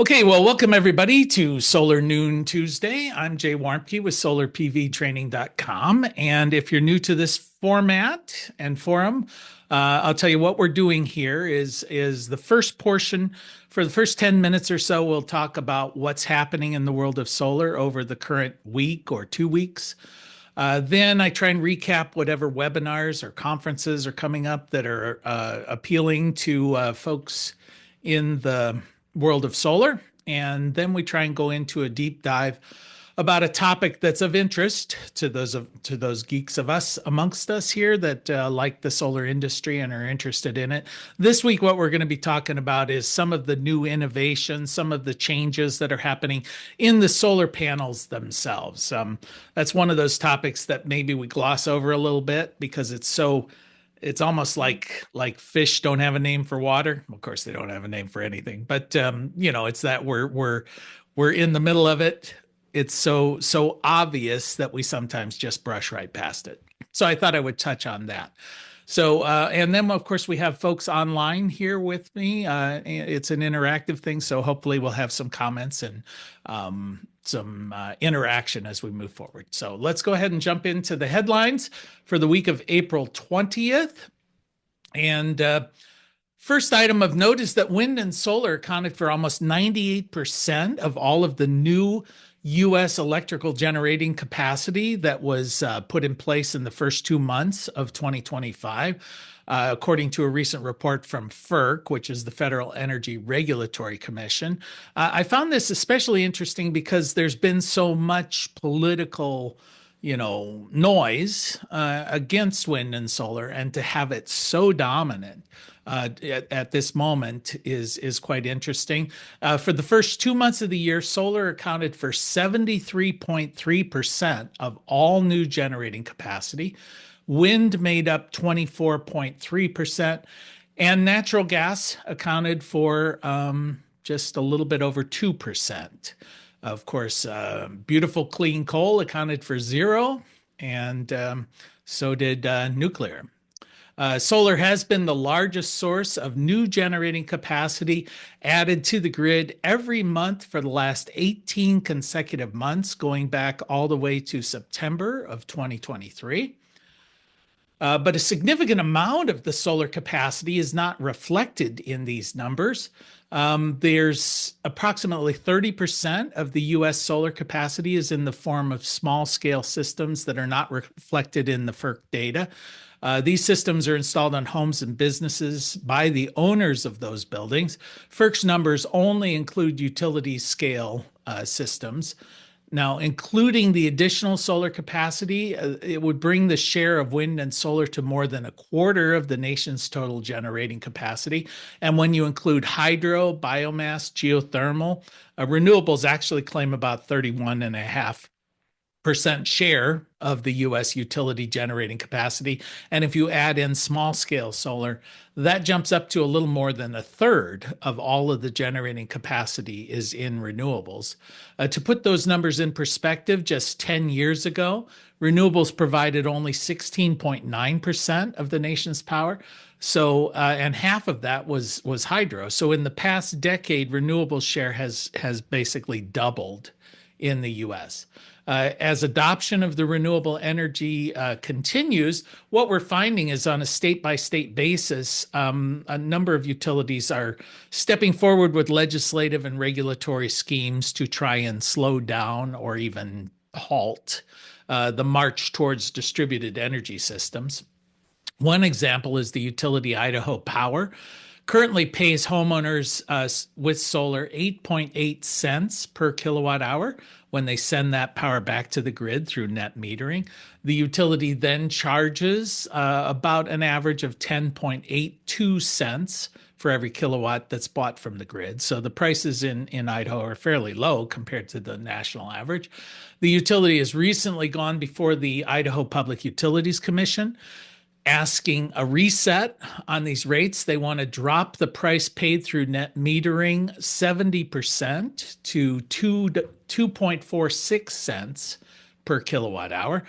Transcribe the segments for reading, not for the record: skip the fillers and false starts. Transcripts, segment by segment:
Okay, well, welcome everybody to Solar Noon Tuesday. I'm Jay Warmke with solarpvtraining.com. And if you're new to this format and forum, I'll tell you what we're doing here is the first portion. For the first 10 minutes or so, we'll talk about what's happening in the world of solar over the current week or 2 weeks. Then I try and recap whatever webinars or conferences are coming up that are appealing to folks in the world of solar. And then we try and go into a deep dive about a topic that's of interest to those geeks of us amongst us here that like the solar industry and are interested in it. This week, what we're going to be talking about is some of the new innovations, some of the changes that are happening in the solar panels themselves. That's one of those topics that maybe we gloss over a little bit because it's almost like fish don't have a name for water. Of course, they don't have a name for anything, but it's that we're in the middle of it. It's so obvious that we sometimes just brush right past it. So I thought I would touch on that. So and then of course we have folks online here with me. It's an interactive thing, so hopefully we'll have some comments and some interaction as we move forward. So let's go ahead and jump into the headlines for the week of April 20th. And first item of note is that wind and solar accounted for almost 98% of all of the new U.S. electrical generating capacity that was put in place in the first 2 months of 2025. According to a recent report from FERC, which is the Federal Energy Regulatory Commission. I found this especially interesting because there's been so much political, noise against wind and solar, and to have it so dominant at this moment is quite interesting. For the first 2 months of the year, solar accounted for 73.3% of all new generating capacity. Wind made up 24.3%, and natural gas accounted for just a little bit over 2%. Of course, beautiful clean coal accounted for 0, and so did nuclear. Solar has been the largest source of new generating capacity added to the grid every month for the last 18 consecutive months, going back all the way to September of 2023. But a significant amount of the solar capacity is not reflected in these numbers. There's approximately 30% of the U.S. solar capacity is in the form of small-scale systems that are not reflected in the FERC data. These systems are installed on homes and businesses by the owners of those buildings. FERC's numbers only include utility-scale systems. Now, including the additional solar capacity, it would bring the share of wind and solar to more than a quarter of the nation's total generating capacity. And when you include hydro, biomass, geothermal, renewables actually claim about 31.5% share of the U.S. utility generating capacity. And if you add in small scale solar, that jumps up to a little more than a third of all of the generating capacity is in renewables. To put those numbers in perspective, just 10 years ago, renewables provided only 16.9% of the nation's power. So, and half of that was hydro. So in the past decade, renewables share has basically doubled in the U.S. As adoption of the renewable energy continues, what we're finding is on a state-by-state basis, a number of utilities are stepping forward with legislative and regulatory schemes to try and slow down or even halt the march towards distributed energy systems. One example is the utility Idaho Power. Currently pays homeowners with solar 8.8 cents per kilowatt hour when they send that power back to the grid through net metering. The utility then charges about an average of 10.82 cents for every kilowatt that's bought from the grid. So the prices in Idaho are fairly low compared to the national average. The utility has recently gone before the Idaho Public Utilities Commission asking a reset on these rates. They want to drop the price paid through net metering 70% to 2.46 cents per kilowatt hour.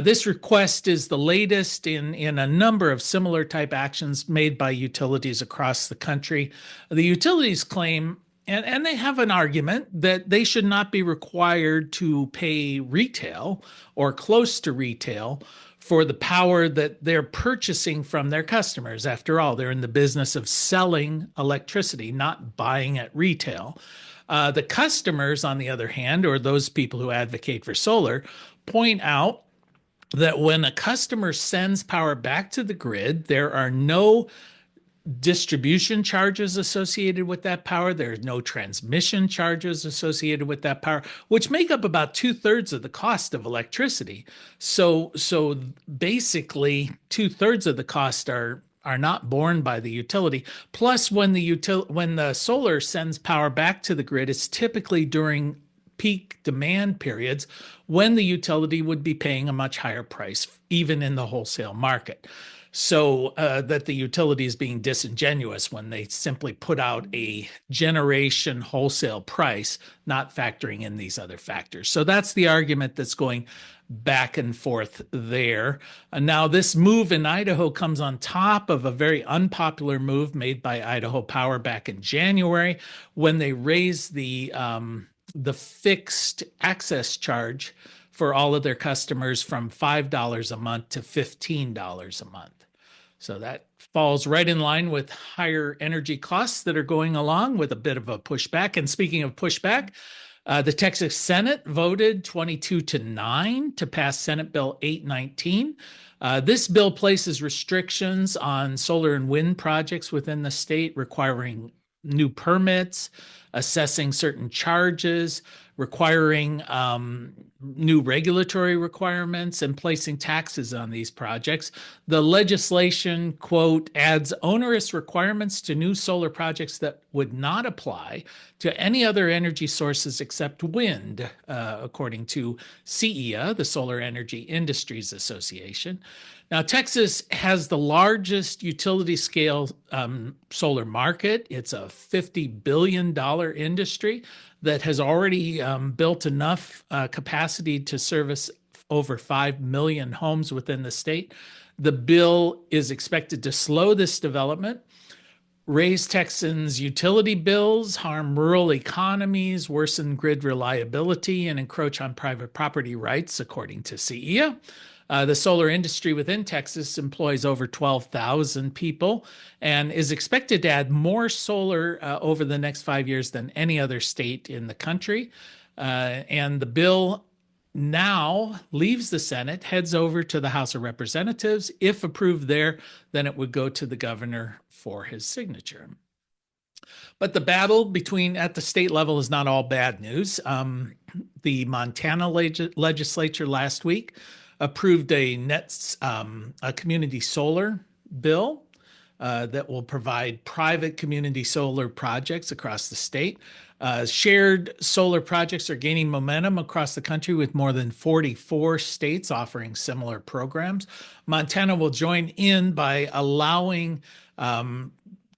This request is the latest in a number of similar type actions made by utilities across the country. The utilities claim And they have an argument that they should not be required to pay retail or close to retail for the power that they're purchasing from their customers. After all, they're in the business of selling electricity, not buying at retail. The customers, on the other hand, or those people who advocate for solar, point out that when a customer sends power back to the grid, there are no distribution charges associated with that power. There's no transmission charges associated with that power, which make up about 2/3 of the cost of electricity. So basically, 2/3 of the cost are not borne by the utility. Plus, when the solar sends power back to the grid, it's typically during peak demand periods when the utility would be paying a much higher price, even in the wholesale market. So that the utility is being disingenuous when they simply put out a generation wholesale price, not factoring in these other factors. So that's the argument that's going back and forth there. Now, this move in Idaho comes on top of a very unpopular move made by Idaho Power back in January when they raised the fixed access charge for all of their customers from $5 a month to $15 a month. So that falls right in line with higher energy costs that are going along with a bit of a pushback. And speaking of pushback, the Texas Senate voted 22-9 to pass Senate Bill 819. This bill places restrictions on solar and wind projects within the state, requiring new permits, assessing certain charges, requiring new regulatory requirements, and placing taxes on these projects. The legislation, quote, adds onerous requirements to new solar projects that would not apply to any other energy sources except wind, according to CEA, the Solar Energy Industries Association. Now, Texas has the largest utility scale solar market. It's a $50 billion industry that has already built enough capacity to service over 5 million homes within the state. The bill is expected to slow this development, raise Texans' utility bills, harm rural economies, worsen grid reliability, and encroach on private property rights, according to CEA. The solar industry within Texas employs over 12,000 people and is expected to add more solar over the next 5 years than any other state in the country. And the bill now leaves the Senate, heads over to the House of Representatives. If approved there, then it would go to the governor for his signature. But the battle at the state level is not all bad news. The Montana legislature last week approved a community solar bill that will provide private community solar projects across the state. Shared solar projects are gaining momentum across the country with more than 44 states offering similar programs. Montana will join in by allowing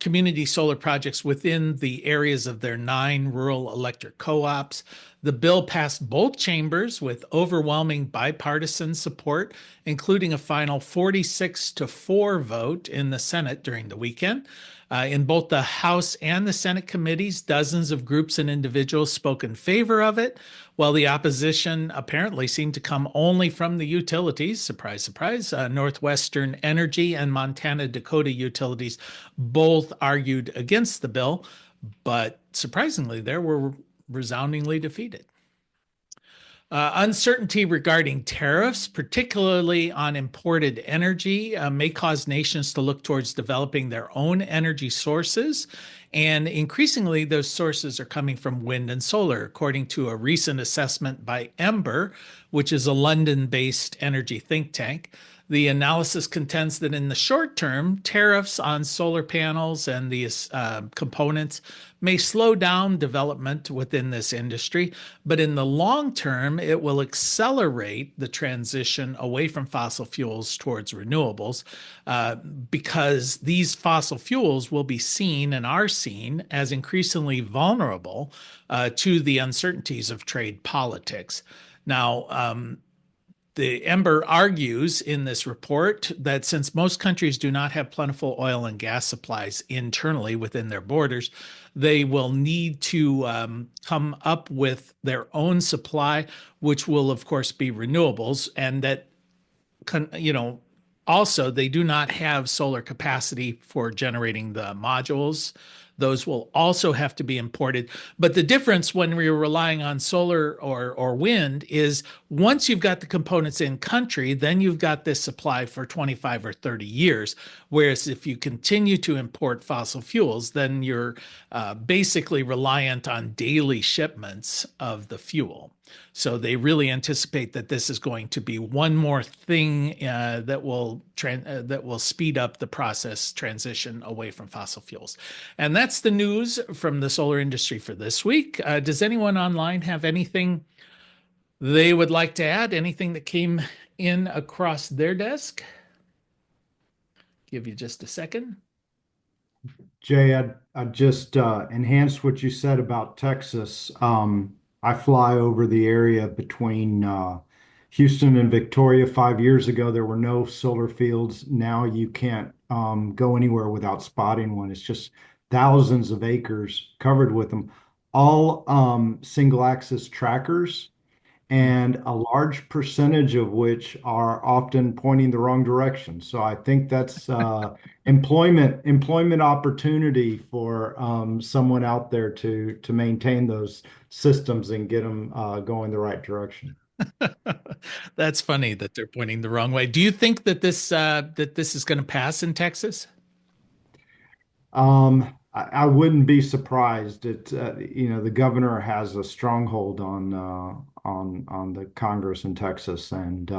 community solar projects within the areas of their 9 rural electric co-ops. The bill passed both chambers with overwhelming bipartisan support, including a final 46-4 vote in the Senate during the weekend. In both the House and the Senate committees, dozens of groups and individuals spoke in favor of it, while the opposition apparently seemed to come only from the utilities. Surprise, surprise. Northwestern Energy and Montana Dakota Utilities both argued against the bill, but surprisingly, they were resoundingly defeated. Uncertainty regarding tariffs, particularly on imported energy, may cause nations to look towards developing their own energy sources. And increasingly, those sources are coming from wind and solar, according to a recent assessment by Ember, which is a London-based energy think tank. The analysis contends that in the short term, tariffs on solar panels and these components may slow down development within this industry, but in the long term, it will accelerate the transition away from fossil fuels towards renewables because these fossil fuels will be seen and are seen as increasingly vulnerable to the uncertainties of trade politics. Now, the Ember argues in this report that since most countries do not have plentiful oil and gas supplies internally within their borders, they will need to come up with their own supply, which will, of course, be renewables, and that you know, also they do not have solar capacity for generating the modules. Those will also have to be imported. But the difference when we're relying on solar or wind is once you've got the components in country, then you've got this supply for 25 or 30 years. Whereas if you continue to import fossil fuels, then you're basically reliant on daily shipments of the fuel. So they really anticipate that this is going to be one more thing that will speed up the process transition away from fossil fuels. And that's the news from the solar industry for this week. Does anyone online have anything they would like to add? Anything that came in across their desk? Give you just a second. Jay, I'd just enhance what you said about Texas. I fly over the area between Houston and Victoria. 5 years ago, there were no solar fields. Now you can't go anywhere without spotting one. It's just thousands of acres covered with them, all single axis trackers, and a large percentage of which are often pointing the wrong direction. So I think that's employment opportunity for someone out there to maintain those systems and get them going the right direction. That's funny that they're pointing the wrong way. Do you think that this is going to pass in Texas? I wouldn't be surprised. The governor has a stronghold on the Congress in Texas, and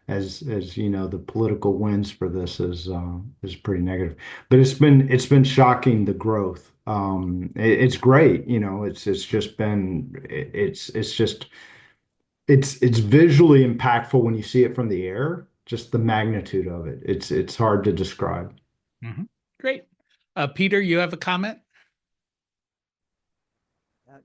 as you know, the political winds for this is pretty negative. But it's been shocking, the growth. It's great. It's just been it's visually impactful when you see it from the air. Just the magnitude of it. It's hard to describe. Mhm. Great. Peter, you have a comment?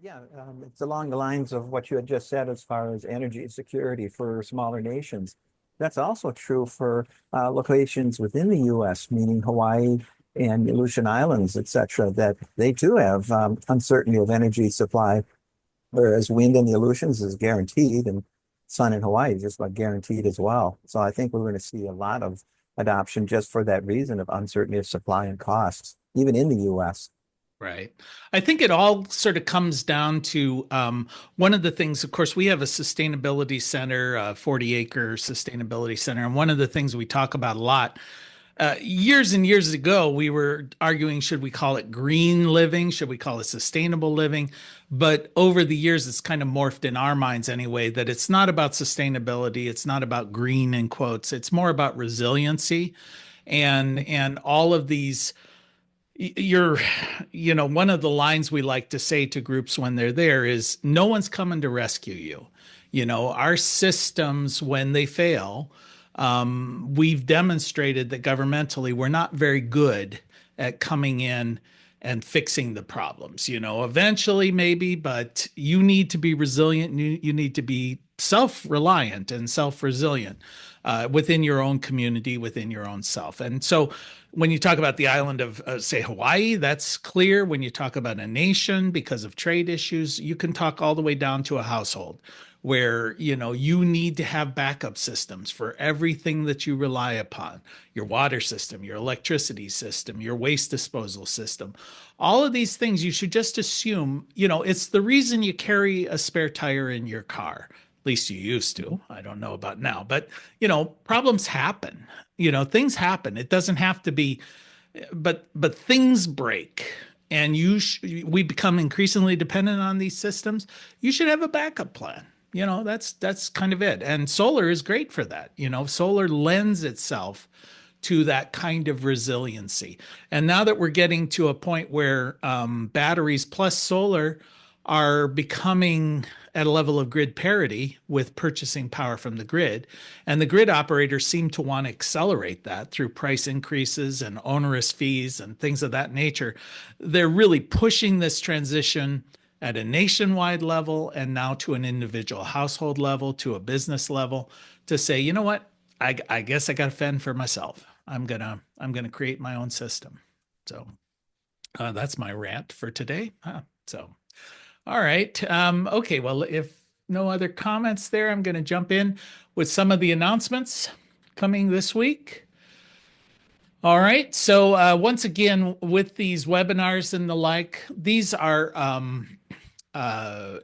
Yeah, it's along the lines of what you had just said as far as energy security for smaller nations. That's also true for locations within the U.S., meaning Hawaii and the Aleutian Islands, et cetera, that they too have uncertainty of energy supply, whereas wind in the Aleutians is guaranteed and sun in Hawaii is just about guaranteed as well. So I think we're going to see a lot of adoption just for that reason of uncertainty of supply and costs, even in the U.S. Right. I think it all sort of comes down to one of the things, of course, we have a sustainability center, a 40-acre sustainability center. And one of the things we talk about a lot, years and years ago, we were arguing, should we call it green living? Should we call it sustainable living? But over the years, it's kind of morphed in our minds anyway, that it's not about sustainability. It's not about green in quotes. It's more about resiliency and all of these you're one of the lines we like to say to groups when they're there is no one's coming to rescue you. Our systems, when they fail, we've demonstrated that governmentally we're not very good at coming in and fixing the problems. Eventually maybe, but you need to be resilient. You need to be self-reliant and self-resilient within your own community, within your own self. And so when you talk about the island of, say, Hawaii, that's clear. When you talk about a nation because of trade issues, you can talk all the way down to a household where, you need to have backup systems for everything that you rely upon, your water system, your electricity system, your waste disposal system. All of these things you should just assume, it's the reason you carry a spare tire in your car. At least you used to. I don't know about now, but problems happen. Things happen. It doesn't have to be, but things break, and we become increasingly dependent on these systems. You should have a backup plan. That's kind of it. And solar is great for that. Solar lends itself to that kind of resiliency. And now that we're getting to a point where batteries plus solar are becoming at a level of grid parity with purchasing power from the grid. And the grid operators seem to want to accelerate that through price increases and onerous fees and things of that nature. They're really pushing this transition at a nationwide level and now to an individual household level, to a business level, to say, you know what, I guess I got to fend for myself. I'm gonna create my own system. So That's my rant for today. So, all right. Okay. Well, if no other comments there, I'm going to jump in with some of the announcements coming this week. All right. So, once again, with these webinars and the like, these are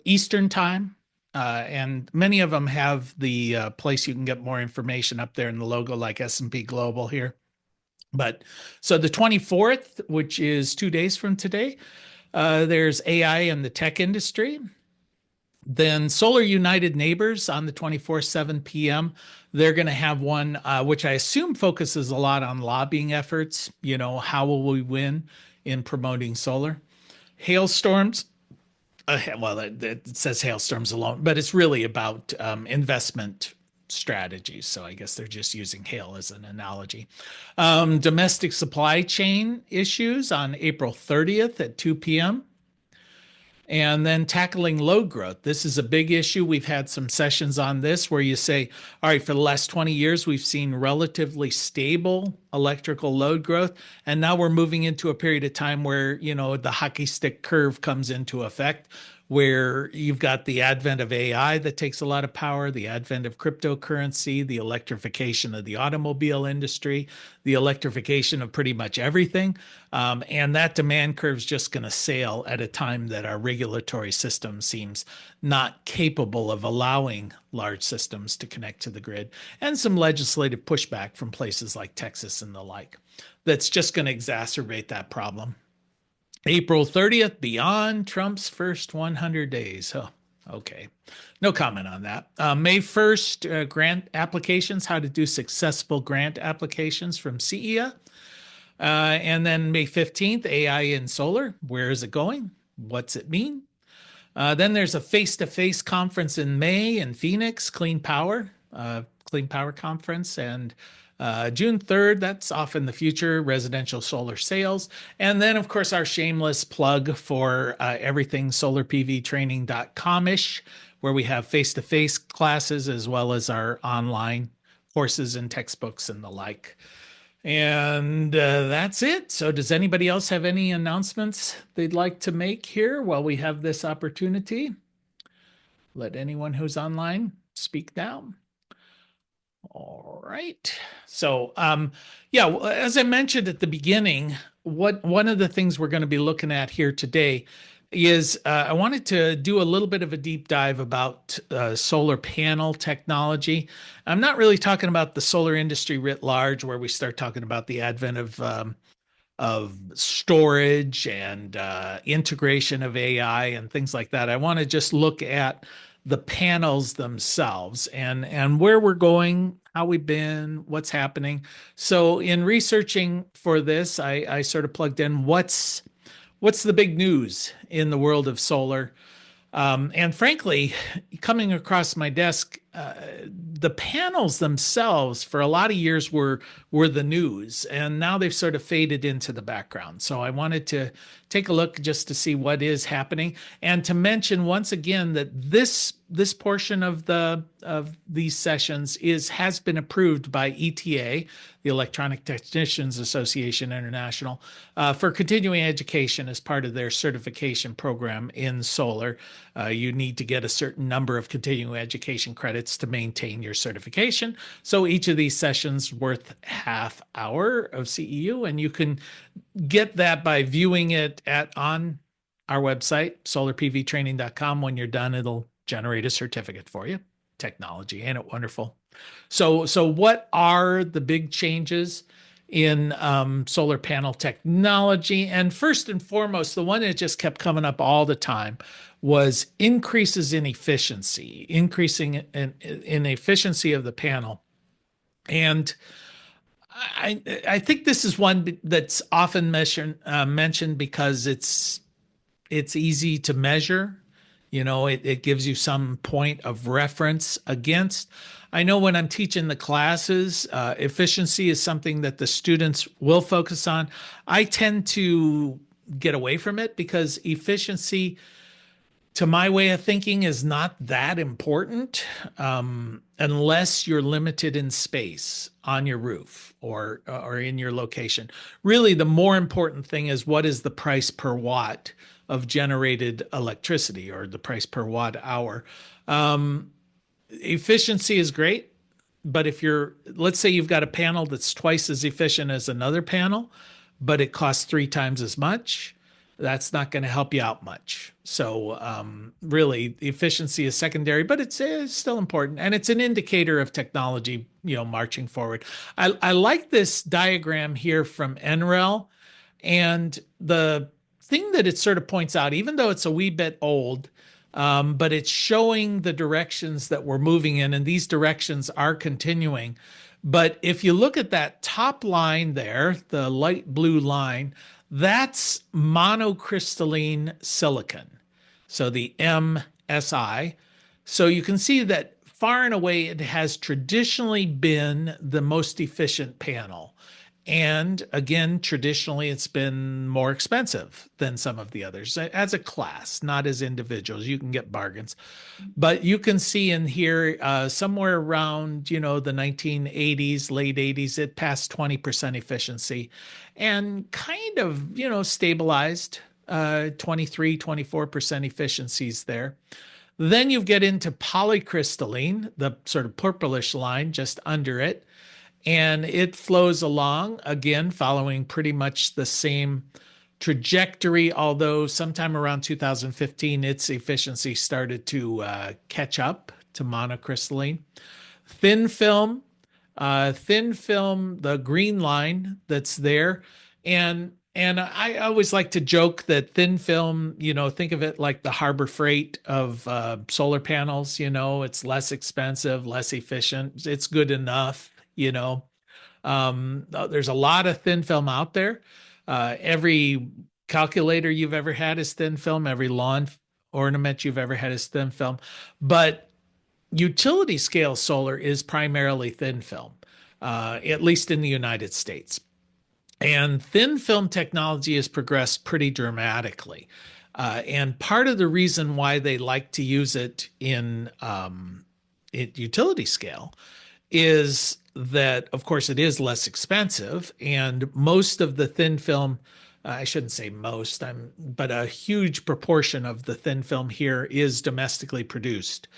Eastern time. And many of them have the place you can get more information up there in the logo, like S&P Global here. But so the 24th, which is 2 days from today, there's AI in the tech industry. Then Solar United Neighbors on the 24th, 7 p.m. They're going to have one, which I assume focuses a lot on lobbying efforts. You know, how will we win in promoting solar? Hailstorms. Well, it says hailstorms alone, but it's really about investment strategies. So I guess they're just using hail as an analogy. Domestic supply chain issues on April 30th at 2 p.m. And then tackling load growth. This is a big issue. We've had some sessions on this where you say, all right, for the last 20 years, we've seen relatively stable electrical load growth. And now we're moving into a period of time where, you know, the hockey stick curve comes into effect, where you've got the advent of AI that takes a lot of power, the advent of cryptocurrency, the electrification of the automobile industry, the electrification of pretty much everything. And that demand curve is just going to sail at a time that our regulatory system seems not capable of allowing large systems to connect to the grid, and some legislative pushback from places like Texas and the like. That's just going to exacerbate that problem. April 30th, beyond Trump's first 100 days. Oh, okay. No comment on that. May 1st, grant applications, how to do successful grant applications from CEA. And then May 15th, AI in solar. Where is it going? What's it mean? Then there's a face-to-face conference in May in Phoenix, Clean Power Conference. And June 3rd, that's off in the future, residential solar sales. And then, of course, our shameless plug for everything solarpvtraining.com-ish, where we have face-to-face classes as well as our online courses and textbooks and the like. And that's it. So does anybody else have any announcements they'd like to make here while we have this opportunity? Let anyone who's online speak now. All right. So, yeah, as I mentioned at the beginning, one of the things we're going to be looking at here today is I wanted to do a little bit of a deep dive about solar panel technology. I'm not really talking about the solar industry writ large, where we start talking about the advent of storage and integration of AI and things like that. I want to just look at the panels themselves and where we're going, how we've been, what's happening. So in researching for this, I sort of plugged in what's the big news in the world of solar. And frankly, coming across my desk, the panels themselves for a lot of years were the news, and now they've sort of faded into the background. So I wanted to take a look just to see what is happening, and to mention once again that this portion of these sessions has been approved by ETA, the Electronic Technicians Association International, for continuing education as part of their certification program in solar. You need to get a certain number of continuing education credits to maintain your certification. So each of these sessions worth half hour of CEU, and you can get that by viewing it on our website, solarpvtraining.com. When you're done, it'll generate a certificate for you. Technology, ain't it wonderful? So what are the big changes in solar panel technology? And first and foremost, the one that just kept coming up all the time was increases in efficiency, increasing in efficiency of the panel. And I think this is one that's often mentioned because it's easy to measure. You know, it gives you some point of reference against. I know when I'm teaching the classes, efficiency is something that the students will focus on. I tend to get away from it because efficiency to my way of thinking, is not that important unless you're limited in space on your roof or in your location. Really, the more important thing is what is the price per watt of generated electricity or the price per watt hour. Um, Efficiency is great, but if you're, let's say you've got a panel that's twice as efficient as another panel, but it costs 3 times as much, that's not going to help you out much. So really, efficiency is secondary, but it's still important, and it's an indicator of technology, marching forward. I like this diagram here from NREL, and the thing that it sort of points out, even though it's a wee bit old, but it's showing the directions that we're moving in, and these directions are continuing. But if you look at that top line there, the light blue line, that's monocrystalline silicon. So the MSI. So you can see that far and away it has traditionally been the most efficient panel. And again, traditionally, it's been more expensive than some of the others as a class, not as individuals. You can get bargains. But you can see in here somewhere around, the 1980s, late 80s, it passed 20% efficiency and kind of, stabilized 23, 24% efficiencies there. Then you get into polycrystalline, the sort of purplish line just under it. And it flows along, again, following pretty much the same trajectory, although sometime around 2015, its efficiency started to catch up to monocrystalline. Thin film, the green line that's there. And I always like to joke that thin film, think of it like the Harbor Freight of solar panels. It's less expensive, less efficient. It's good enough. There's a lot of thin film out there. Every calculator you've ever had is thin film. Every lawn ornament you've ever had is thin film. But utility scale solar is primarily thin film, at least in the United States. And thin film technology has progressed pretty dramatically. And part of the reason why they like to use it in utility scale is that, of course, it is less expensive, and most of the thin film, I shouldn't say most, but a huge proportion of the thin film here is domestically produced.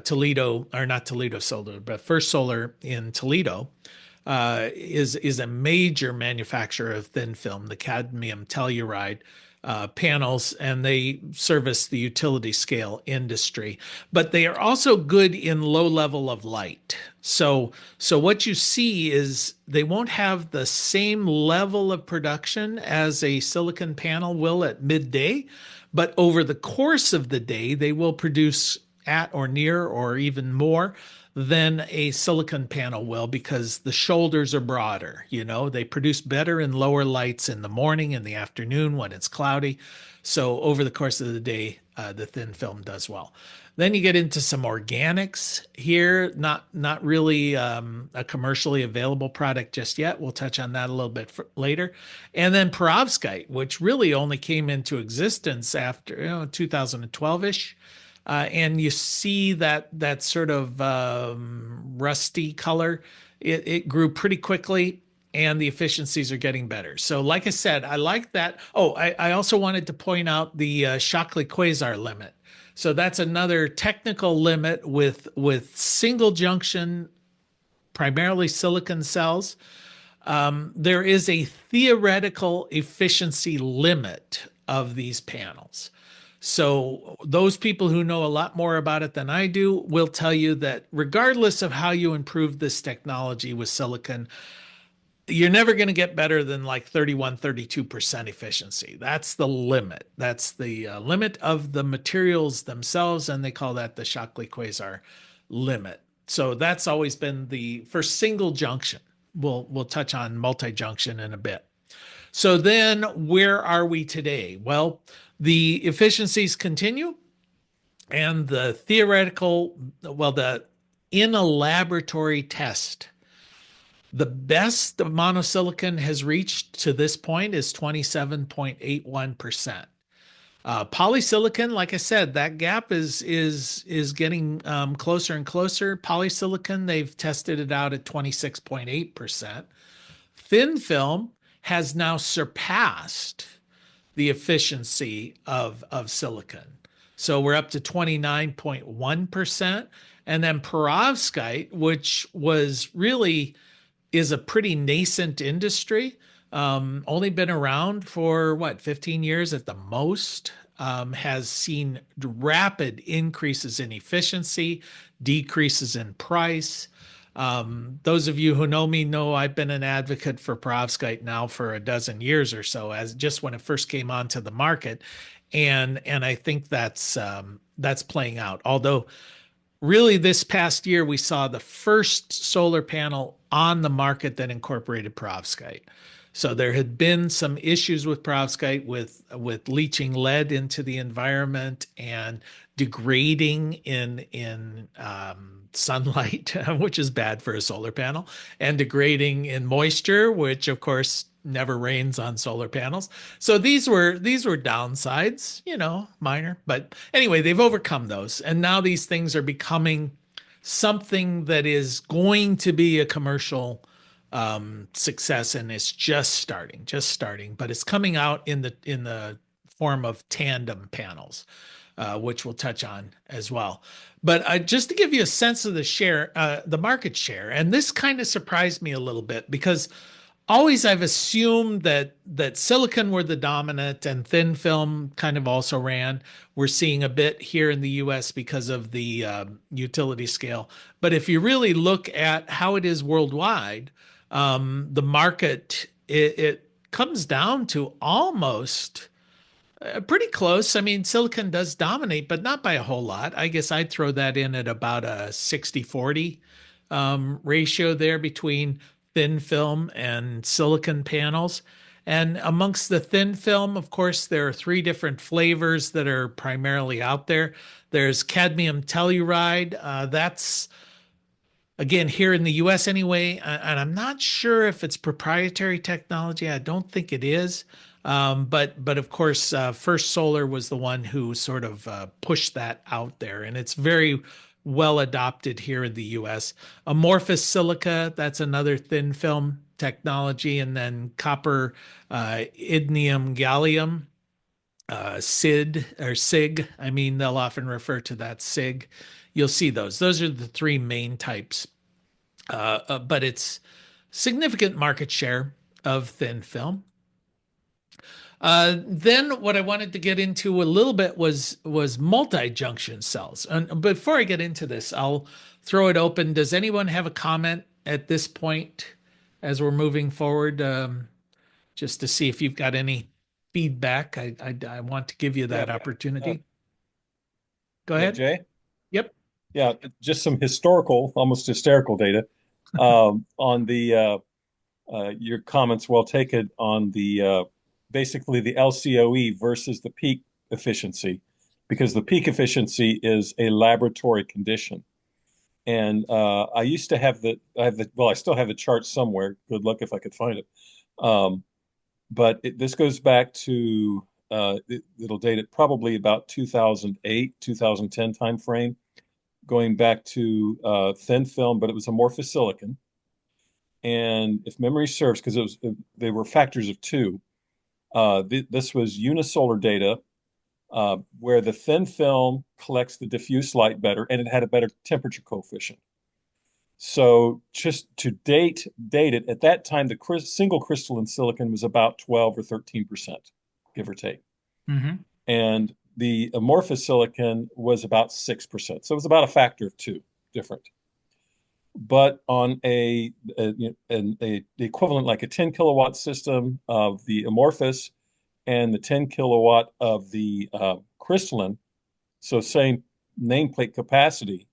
Toledo, or not Toledo Solar, but First Solar in Toledo is a major manufacturer of thin film, the cadmium telluride panels, and they service the utility scale industry. But they are also good in low level of light. So what you see is they won't have the same level of production as a silicon panel will at midday, but over the course of the day, they will produce at or near or even more than a silicon panel will, because the shoulders are broader. They produce better in lower lights in the morning and the afternoon when it's cloudy. So over the course of the day, the thin film does well. Then you get into some organics here, not really a commercially available product just yet. We'll touch on that a little bit later. And then perovskite, which really only came into existence after 2012-ish. And you see that sort of rusty color. It grew pretty quickly, and the efficiencies are getting better. So like I said, I like that. Oh, I also wanted to point out the Shockley quasar limit. So that's another technical limit with single junction, primarily silicon cells. There is a theoretical efficiency limit of these panels. So those people who know a lot more about it than I do will tell you that regardless of how you improve this technology with silicon, you're never going to get better than like 31, 32% efficiency. That's the limit. That's the limit of the materials themselves, and they call that the Shockley quasar limit. So that's always been the first single junction. We'll touch on multi-junction in a bit. So then where are we today? Well, the efficiencies continue, and the in a laboratory test, the best monosilicon has reached to this point is 27.81%. Polysilicon, like I said, that gap is getting closer and closer. Polysilicon, they've tested it out at 26.8%. Thin film has now surpassed the efficiency of silicon. So we're up to 29.1%. And then perovskite, which was really is a pretty nascent industry, only been around for what, 15 years at the most, has seen rapid increases in efficiency, decreases in price. Those of you who know me know I've been an advocate for perovskite now for a dozen years or so, as just when it first came onto the market, and I think that's playing out. Although really this past year we saw the first solar panel on the market that incorporated perovskite. So there had been some issues with perovskite with leaching lead into the environment and degrading in sunlight, which is bad for a solar panel, and degrading in moisture, which of course never rains on solar panels. So these were downsides, minor, but anyway, they've overcome those, and now these things are becoming something that is going to be a commercial success, and it's just starting, but it's coming out in the form of tandem panels, which we'll touch on as well. But just to give you a sense of the share, the market share, and this kind of surprised me a little bit because always I've assumed that silicon were the dominant and thin film kind of also ran. We're seeing a bit here in the US because of the utility scale. But if you really look at how it is worldwide, the market, it comes down to almost pretty close. I mean, silicon does dominate, but not by a whole lot. I guess I'd throw that in at about a 60-40 ratio there between thin film and silicon panels. And amongst the thin film, of course, there are three different flavors that are primarily out there. There's cadmium telluride. That's, again, here in the US anyway, and I'm not sure if it's proprietary technology. I don't think it is. But of course, First Solar was the one who sort of pushed that out there, and it's very well adopted here in the US. Amorphous silica, that's another thin film technology, and then copper, idnium, gallium, SID or SIG. I mean, they'll often refer to that SIG. You'll see those. Those are the three main types, but it's significant market share of thin film. Then what I wanted to get into a little bit was multi-junction cells. And before I get into this, I'll throw it open. Does anyone have a comment at this point as we're moving forward? Just to see if you've got any feedback. I want to give you that opportunity. Go ahead. Jay? Yep. Yeah, just some historical, almost hysterical data on the your comments. Well taken on the basically the LCOE versus the peak efficiency, because the peak efficiency is a laboratory condition. And I used to have well, I still have the chart somewhere. Good luck if I could find it. But this goes back to it'll date it probably about 2008, 2010 timeframe, going back to thin film, but it was amorphous silicon. And if memory serves, because they were factors of two. This was unisolar data where the thin film collects the diffuse light better, and it had a better temperature coefficient. So just to date it, at that time, the single crystalline silicon was about 12 or 13%, give or take. Mm-hmm. And the amorphous silicon was about 6%. So it was about a factor of two different. But on the equivalent, like a 10 kilowatt system of the amorphous and the 10 kilowatt of the crystalline, so same nameplate capacity,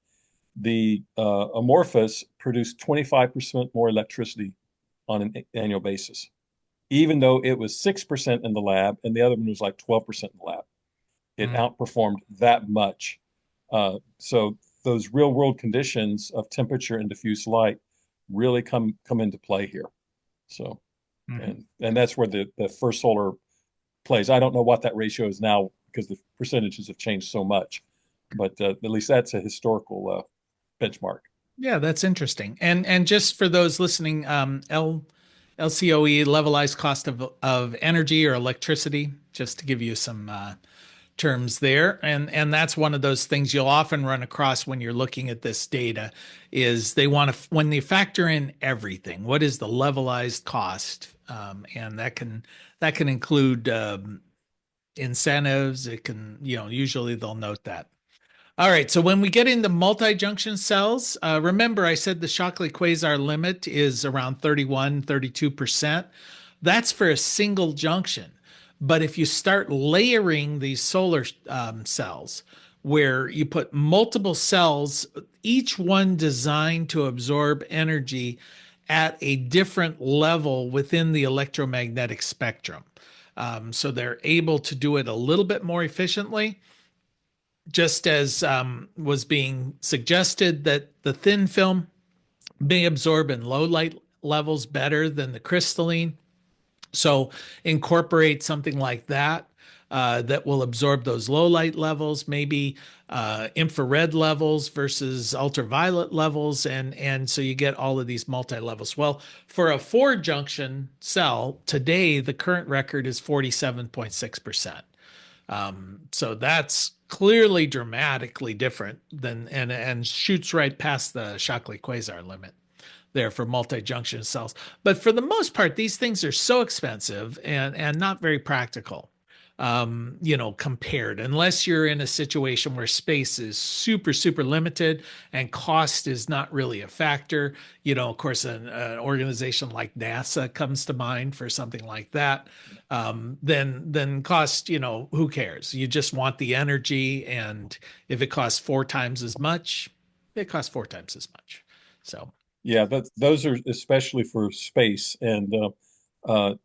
the amorphous produced 25% more electricity on an annual basis, even though it was 6% in the lab and the other one was like 12% in the lab. It outperformed that much. So those real world conditions of temperature and diffuse light really come into play here. So, and that's where the First Solar plays. I don't know what that ratio is now because the percentages have changed so much. But at least that's a historical benchmark. Yeah, that's interesting. And just for those listening, LCOE, levelized cost of energy or electricity, just to give you some terms there. And that's one of those things you'll often run across when you're looking at this data is they want to, when they factor in everything, what is the levelized cost? And that can include incentives. It can, usually they'll note that. All right, so when we get into multi-junction cells, remember I said the Shockley quasar limit is around 31, 32%. That's for a single junction. But if you start layering these solar cells, where you put multiple cells, each one designed to absorb energy at a different level within the electromagnetic spectrum. So they're able to do it a little bit more efficiently, just as was being suggested that the thin film may absorb in low light levels better than the crystalline. So incorporate something like that that will absorb those low light levels, maybe infrared levels versus ultraviolet levels, and so you get all of these multi levels. Well, for a 4-junction cell today, the current record is 47.6%. So that's clearly dramatically different than and shoots right past the Shockley quasar limit there for multi-junction cells. But for the most part, these things are so expensive and not very practical, compared, unless you're in a situation where space is super, super limited and cost is not really a factor. Of course, an organization like NASA comes to mind for something like that. Then cost, who cares? You just want the energy. And if it costs 4 times as much, it costs 4 times as much. So Yeah, those are especially for space, and uh,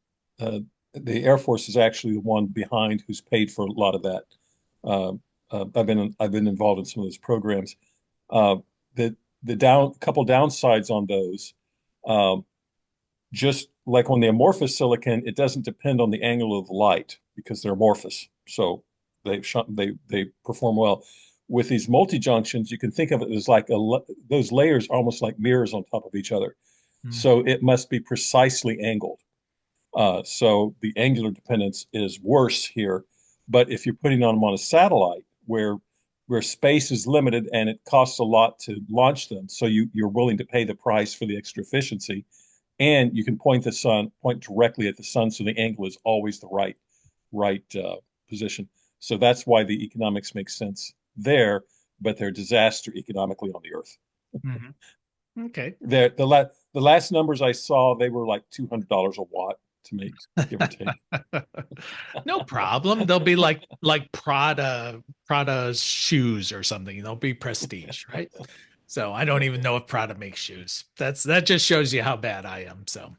the Air Force is actually the one behind who's paid for a lot of that. I've been involved in some of those programs. Uh, the couple downsides on those, um, just like on the amorphous silicon, it doesn't depend on the angle of the light because they're amorphous, so they perform well. With these multi-junctions, you can think of it as like those layers are almost like mirrors on top of each other. So it must be precisely angled. So the angular dependence is worse here. But if you're putting them on a satellite where space is limited and it costs a lot to launch them, so you're willing to pay the price for the extra efficiency, and you can point directly at the sun, so the angle is always the right position. So that's why the economics make sense there, but they're disaster economically on the Earth. Mm-hmm. Okay. The last numbers I saw, they were like $200 a watt to make, give or take. No problem. They'll be like Prada shoes or something. They'll be prestige, right? So I don't even know if Prada makes shoes. That just shows you how bad I am. So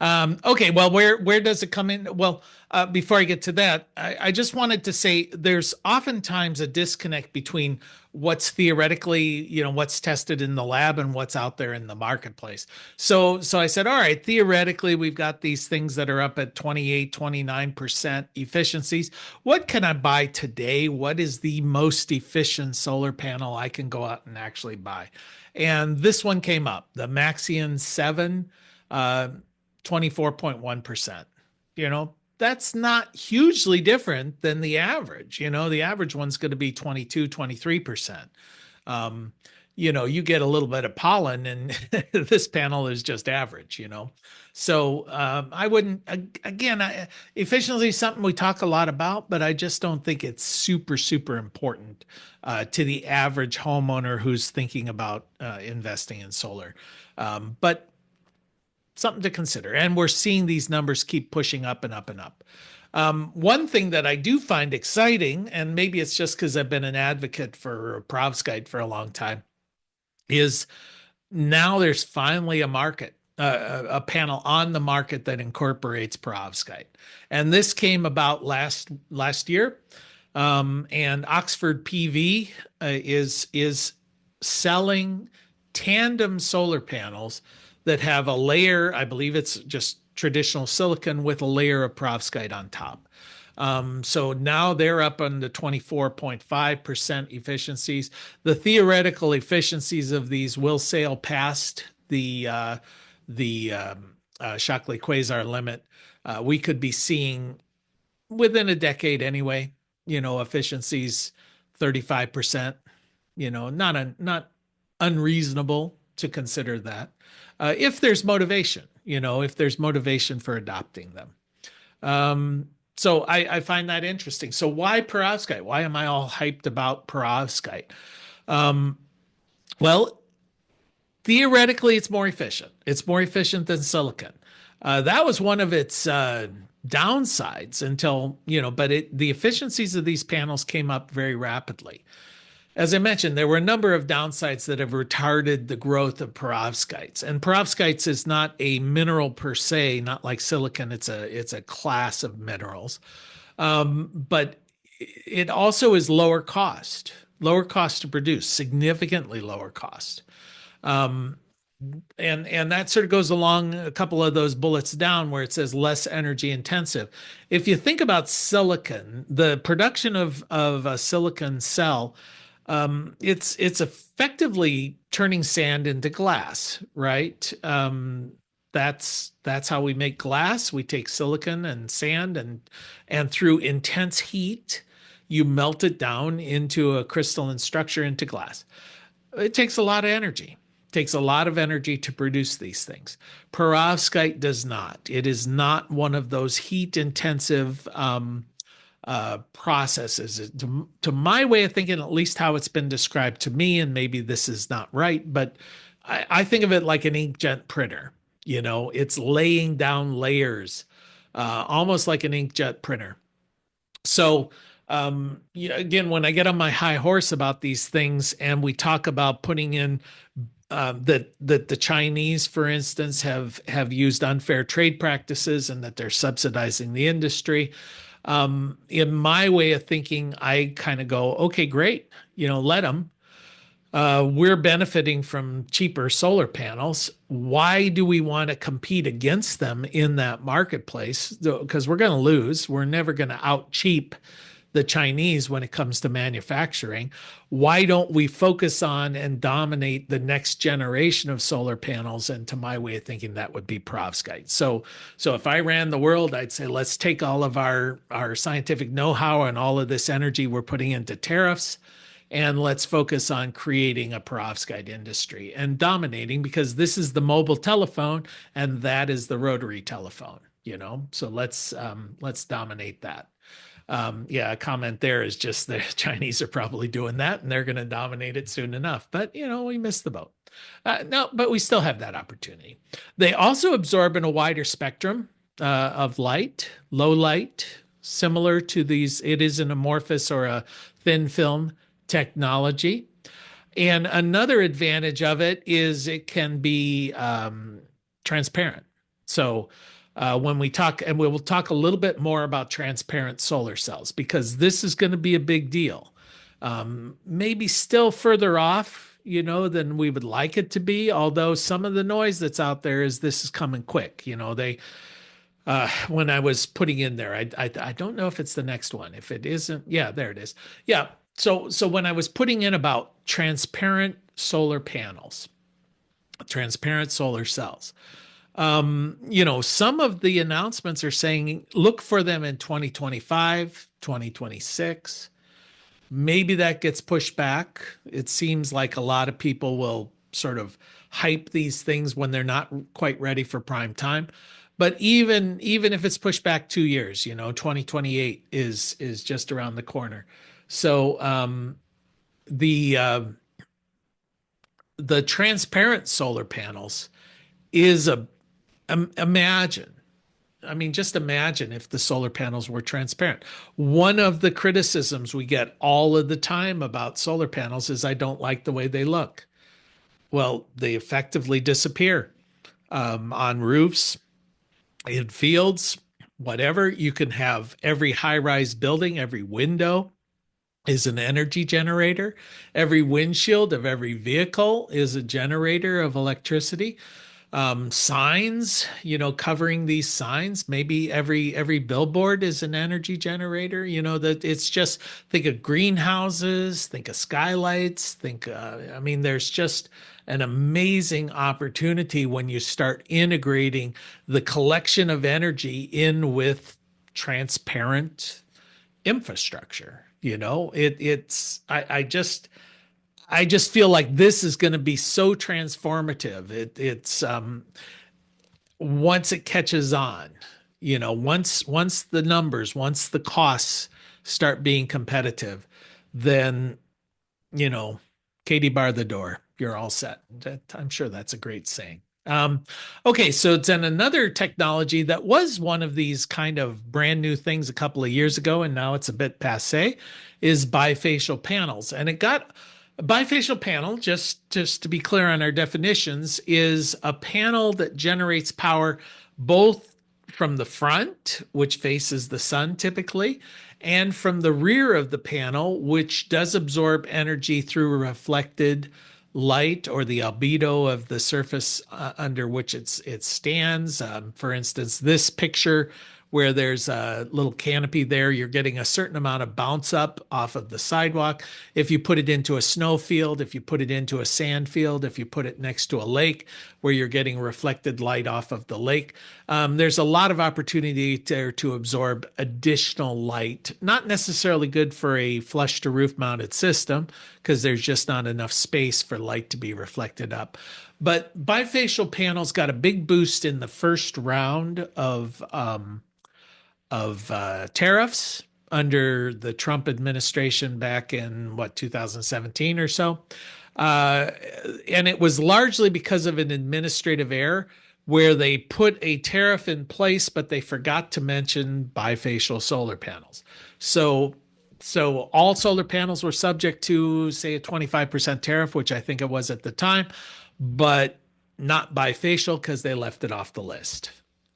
okay, well, where does it come in? Well, before I get to that, I just wanted to say there's oftentimes a disconnect between what's theoretically, what's tested in the lab and what's out there in the marketplace. So I said, all right, theoretically, we've got these things that are up at 28, 29% efficiencies. What can I buy today? What is the most efficient solar panel I can go out and actually buy? And this one came up, the Maxion 7. 24.1%. That's not hugely different than the average. The average one's going to be 22, 23%. You get a little bit of pollen and this panel is just average, So I wouldn't, again, efficiency is something we talk a lot about, but I just don't think it's super, super important to the average homeowner who's thinking about investing in solar. But something to consider. And we're seeing these numbers keep pushing up and up and up. One thing that I do find exciting, and maybe it's just because I've been an advocate for perovskite for a long time, is now there's finally a panel on the market that incorporates perovskite. And this came about last year. And Oxford PV is selling tandem solar panels that have a layer, I believe it's just traditional silicon with a layer of perovskite on top. So now they're up on the 24.5% efficiencies. The theoretical efficiencies of these will sail past the Shockley quasar limit. We could be seeing within a decade anyway, efficiencies 35%, not unreasonable to consider that. If there's motivation, if there's motivation for adopting them. So I find that interesting. So why perovskite? Why am I all hyped about perovskite? Well, theoretically, it's more efficient. It's more efficient than silicon. That was one of its downsides until, but the efficiencies of these panels came up very rapidly. As I mentioned, there were a number of downsides that have retarded the growth of perovskites. And perovskites is not a mineral per se, not like silicon. It's a class of minerals, but it also is lower cost to produce, significantly lower cost. And that sort of goes along a couple of those bullets down where it says less energy intensive. If you think about silicon, the production of a silicon cell, it's effectively turning sand into glass, right? That's how we make glass. We take silicon and sand and through intense heat, you melt it down into a crystalline structure into glass. It takes a lot of energy. It takes a lot of energy to produce these things. Perovskite does not. It is not one of those heat intensive processes. To my way of thinking, at least how it's been described to me, and maybe this is not right, but I think of it like an inkjet printer. It's laying down layers, almost like an inkjet printer. So again, when I get on my high horse about these things and we talk about putting in that the Chinese, for instance, have used unfair trade practices and that they're subsidizing the industry. In my way of thinking, I kind of go, okay, great, let them. We're benefiting from cheaper solar panels. Why do we want to compete against them in that marketplace? Because we're going to lose. We're never going to out cheap the Chinese when it comes to manufacturing. Why don't we focus on and dominate the next generation of solar panels? And to my way of thinking, that would be perovskite. So if I ran the world, I'd say, let's take all of our scientific know-how and all of this energy we're putting into tariffs, and let's focus on creating a perovskite industry and dominating, because this is the mobile telephone and that is the rotary telephone, so let's dominate that. A comment there is just the Chinese are probably doing that and they're going to dominate it soon enough. But, we missed the boat. No, but we still have that opportunity. They also absorb in a wider spectrum of light, low light, similar to these. It is an amorphous or a thin film technology. And another advantage of it is it can be transparent. So when we talk, and we will talk a little bit more about transparent solar cells, because this is going to be a big deal. Maybe still further off, than we would like it to be. Although some of the noise that's out there is this is coming quick. When I was putting in there, I don't know if it's the next one. If it isn't, yeah, there it is. Yeah. So when I was putting in about transparent solar panels, transparent solar cells, some of the announcements are saying look for them in 2025, 2026. Maybe that gets pushed back. It seems like a lot of people will sort of hype these things when they're not quite ready for prime time. But even if it's pushed back 2 years, 2028 is just around the corner. So the transparent solar panels is just imagine if the solar panels were transparent. One of the criticisms we get all of the time about solar panels is I don't like the way they look. Well, they effectively disappear on roofs, in fields, whatever. You can have every high-rise building, every window is an energy generator. Every windshield of every vehicle is a generator of electricity. signs, covering these signs. Maybe every billboard is an energy generator. That it's just, think of greenhouses, think of skylights, I mean, there's just an amazing opportunity when you start integrating the collection of energy in with transparent infrastructure. I just feel like this is going to be so transformative. It's once it catches on, once the numbers, once the costs start being competitive, then, you know, Katie bar the door, you're all set. I'm sure that's a great saying. Okay, so then another technology that was one of these kind of brand new things a couple of years ago, and now it's a bit passe, is bifacial panels. And it got a bifacial panel, just to be clear on our definitions, is a panel that generates power both from the front, which faces the sun typically, and from the rear of the panel, which does absorb energy through reflected light or the albedo of the surface under which it stands. For instance, this picture where there's a little canopy there, you're getting a certain amount of bounce up off of the sidewalk. If you put it into a snow field, if you put it into a sand field, if you put it next to a lake where you're getting reflected light off of the lake, there's a lot of opportunity there to absorb additional light. Not necessarily good for a flush to roof mounted system because there's just not enough space for light to be reflected up. But bifacial panels got a big boost in the first round of tariffs under the Trump administration back in 2017 or so. And it was largely because of an administrative error where they put a tariff in place, but they forgot to mention bifacial solar panels. So all solar panels were subject to, say, a 25% tariff, which I think it was at the time, but not bifacial because they left it off the list.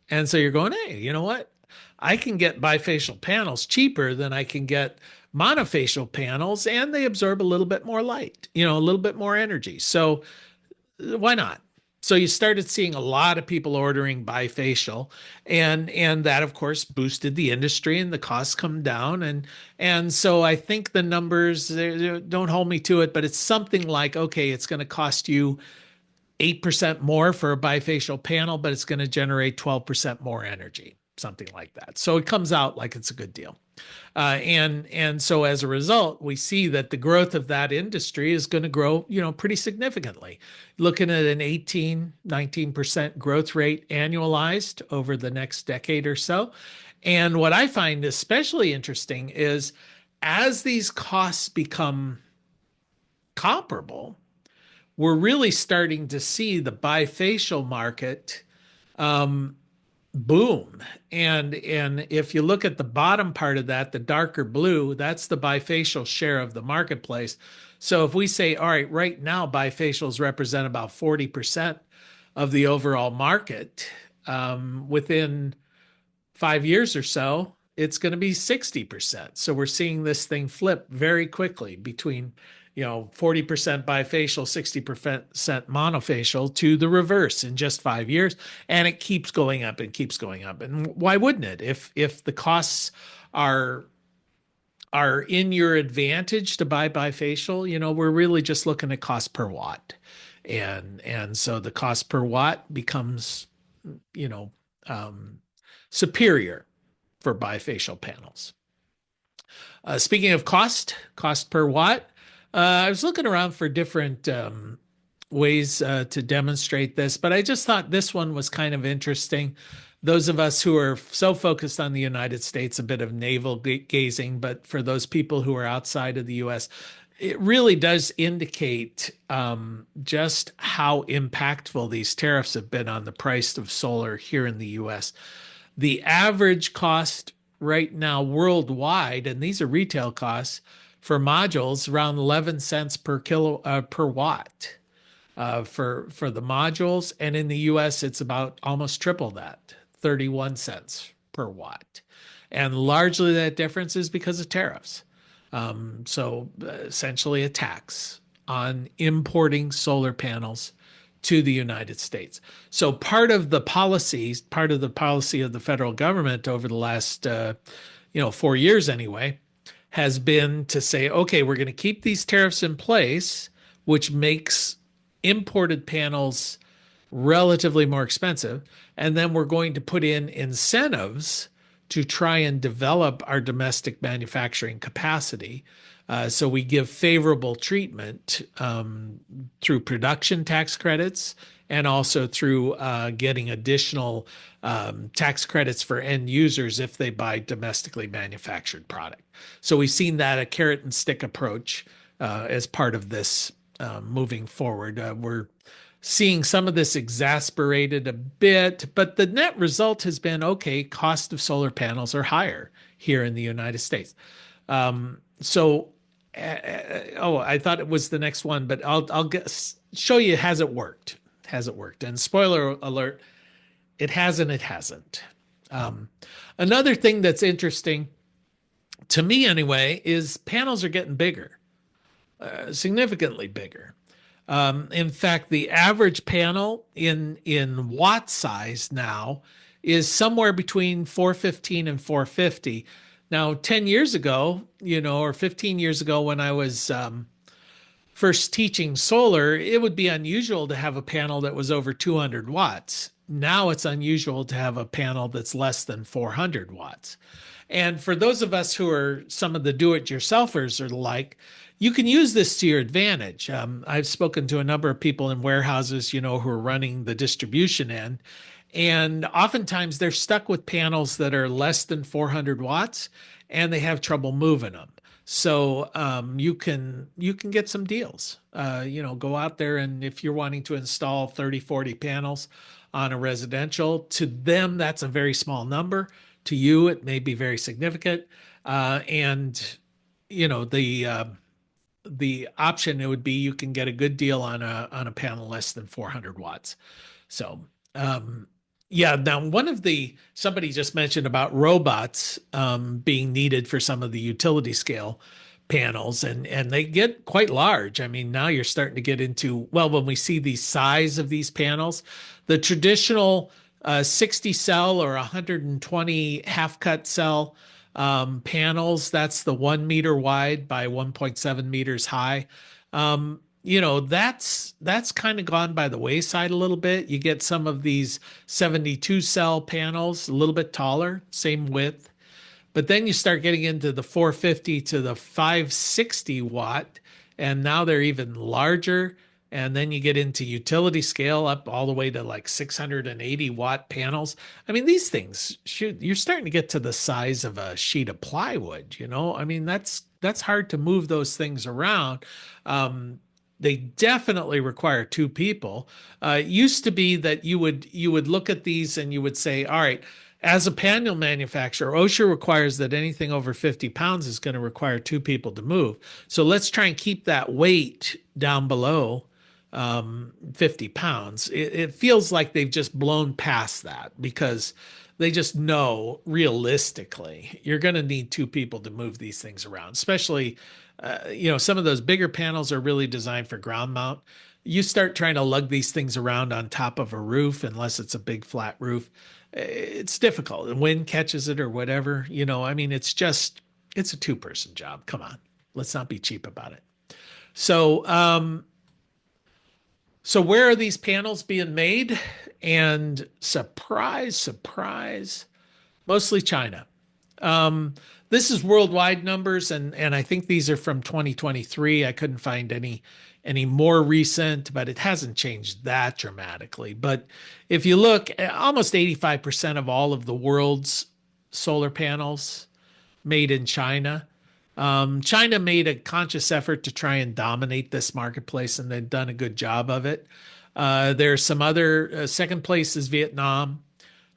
And so you're going, hey, you know what? I can get bifacial panels cheaper than I can get monofacial panels, and they absorb a little bit more light, a little bit more energy. So why not? So you started seeing a lot of people ordering bifacial, and that of course boosted the industry and the costs come down. And so I think the numbers, don't hold me to it, but it's something like, okay, it's going to cost you 8% more for a bifacial panel, but it's going to generate 12% more energy, something like that. So it comes out like it's a good deal. And so as a result, we see that the growth of that industry is going to grow, pretty significantly. Looking at an 19% growth rate annualized over the next decade or so. And what I find especially interesting is as these costs become comparable, we're really starting to see the bifacial market boom. And if you look at the bottom part of that, the darker blue, that's the bifacial share of the marketplace. So if we say, all right, right now bifacials represent about 40% of the overall market, within 5 years or so, it's going to be 60%. So we're seeing this thing flip very quickly between 40% bifacial, 60% monofacial to the reverse in just 5 years. And it keeps going up and keeps going up. And why wouldn't it? If the costs are in your advantage to buy bifacial, we're really just looking at cost per watt. And so the cost per watt becomes, superior for bifacial panels. Speaking of cost per watt, I was looking around for different ways to demonstrate this, but I just thought this one was kind of interesting. Those of us who are so focused on the United States, a bit of navel gazing, but for those people who are outside of the US, it really does indicate just how impactful these tariffs have been on the price of solar here in the US. The average cost right now worldwide, and these are retail costs, for modules around 11 cents per watt for the modules. And in the US, it's about almost triple that, 31 cents per watt. And largely that difference is because of tariffs. So essentially a tax on importing solar panels to the United States. So part of the policy of the federal government over the last 4 years anyway, has been to say, okay, we're going to keep these tariffs in place, which makes imported panels relatively more expensive. And then we're going to put in incentives to try and develop our domestic manufacturing capacity. So we give favorable treatment through production tax credits and also through getting additional tax credits for end users if they buy domestically manufactured product. So we've seen that a carrot and stick approach as part of this moving forward. We're seeing some of this exasperated a bit, but the net result has been, okay, cost of solar panels are higher here in the United States. I thought it was the next one, but I'll show you, has it worked? Has it worked? And spoiler alert, it hasn't. It hasn't. Another thing that's interesting to me anyway is panels are getting bigger, significantly bigger. In fact, the average panel in watt size now is somewhere between 415 and 450. Now, 10 years ago, or 15 years ago when I was first teaching solar, it would be unusual to have a panel that was over 200 watts. Now it's unusual to have a panel that's less than 400 watts. And for those of us who are some of the do-it-yourselfers or the like, you can use this to your advantage. I've spoken to a number of people in warehouses, who are running the distribution end, and oftentimes they're stuck with panels that are less than 400 watts, and they have trouble moving them. So you can get some deals. Go out there, and if you're wanting to install 30, 40 panels on a residential, to them that's a very small number. To you, it may be very significant. The option, it would be you can get a good deal on a panel less than 400 watts. So now somebody just mentioned about robots being needed for some of the utility scale panels, and they get quite large. I mean, now you're starting to get into, when we see the size of these panels, the traditional 60 cell or 120 half cut cell panels, that's the 1 meter wide by 1.7 meters high. That's kind of gone by the wayside a little bit. You get some of these 72 cell panels, a little bit taller, same width. But then you start getting into the 450 to the 560 watt, and now they're even larger. And then you get into utility scale up all the way to like 680 watt panels. I mean, these things, you're starting to get to the size of a sheet of plywood, I mean, that's hard to move those things around. They definitely require two people. It used to be that you would look at these and you would say, all right, as a panel manufacturer, OSHA requires that anything over 50 pounds is going to require two people to move. So let's try and keep that weight down below 50 pounds. It feels like they've just blown past that because they just know realistically you're going to need two people to move these things around, especially some of those bigger panels are really designed for ground mount. You start trying to lug these things around on top of a roof, unless it's a big flat roof, it's difficult. The wind catches it or whatever, I mean, it's a two-person job. Come on, let's not be cheap about it. So where are these panels being made? And surprise, surprise, mostly China. This is worldwide numbers, and I think these are from 2023. I couldn't find any more recent, but it hasn't changed that dramatically. But if you look, almost 85% of all of the world's solar panels made in China. China made a conscious effort to try and dominate this marketplace, and they've done a good job of it. There's some other, second place is Vietnam.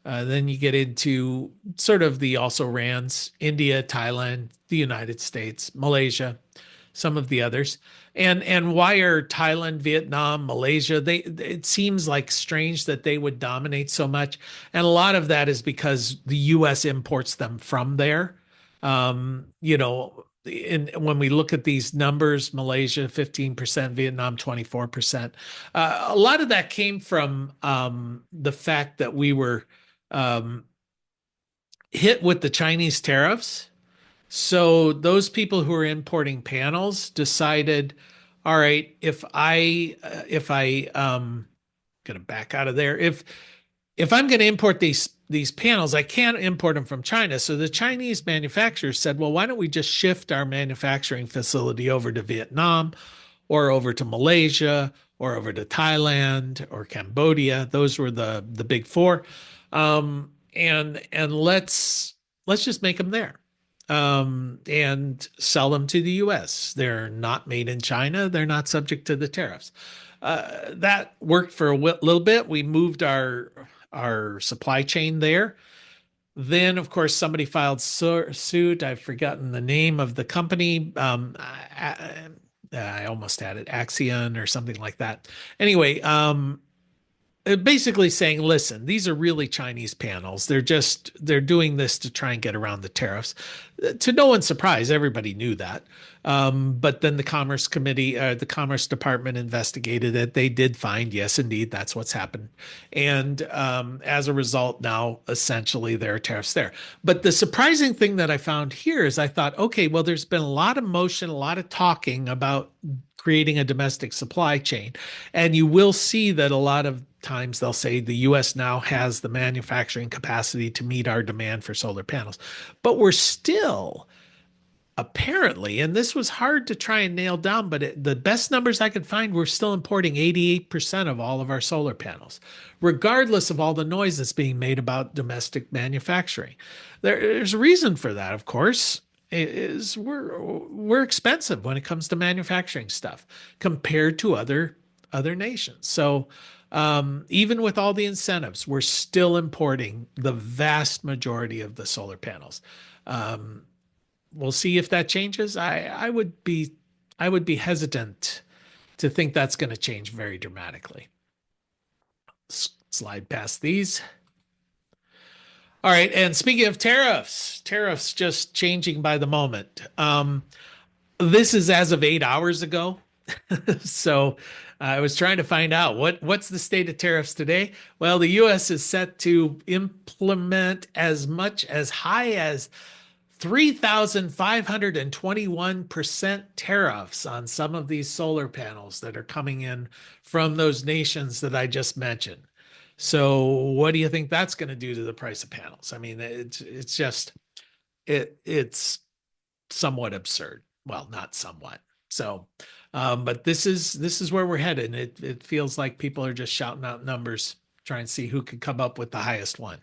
Then you get into sort of the also rans, India, Thailand, the United States, Malaysia, some of the others. And why are Thailand, Vietnam, Malaysia, it seems like strange that they would dominate so much. And a lot of that is because the US imports them from there. when we look at these numbers, Malaysia 15%, Vietnam 24%. A lot of that came from the fact that we were um, hit with the Chinese tariffs. So those people who are importing panels decided, all right, if I gonna back out of there, if I'm going to import these panels, I can't import them from China. So the Chinese manufacturers said, well, why don't we just shift our manufacturing facility over to Vietnam or over to Malaysia or over to Thailand or Cambodia? Those were the big four. And let's just make them there. And sell them to the US. They're not made in China. They're not subject to the tariffs. That worked for a little bit. We moved our supply chain there. Then, of course, somebody filed suit. I've forgotten the name of the company. I almost had it, Axion or something like that. Anyway, basically saying, listen, these are really Chinese panels. They're doing this to try and get around the tariffs. To no one's surprise, everybody knew that. But then the Commerce Committee, the Commerce Department investigated it. They did find, yes, indeed, that's what's happened. And as a result, now essentially there are tariffs there. But the surprising thing that I found here is I thought, okay, well, there's been a lot of motion, a lot of talking about creating a domestic supply chain. And you will see that a lot of times they'll say the US now has the manufacturing capacity to meet our demand for solar panels. But we're still apparently, and this was hard to try and nail down, but the best numbers I could find, we're still importing 88% of all of our solar panels, regardless of all the noise that's being made about domestic manufacturing. There's a reason for that, of course. Is we're expensive when it comes to manufacturing stuff compared to other nations. So even with all the incentives, we're still importing the vast majority of the solar panels. We'll see if that changes. I would be hesitant to think that's going to change very dramatically. Slide past these. All right, and speaking of tariffs just changing by the moment. This is as of 8 hours ago. So I was trying to find out what's the state of tariffs today. Well, the U.S. is set to implement as much as high as 3,521% tariffs on some of these solar panels that are coming in from those nations that I just mentioned. So what do you think that's going to do to the price of panels? I mean, it's just it's somewhat absurd. Well, not somewhat. So, but this is where we're headed. It feels like people are just shouting out numbers, trying to see who can come up with the highest one.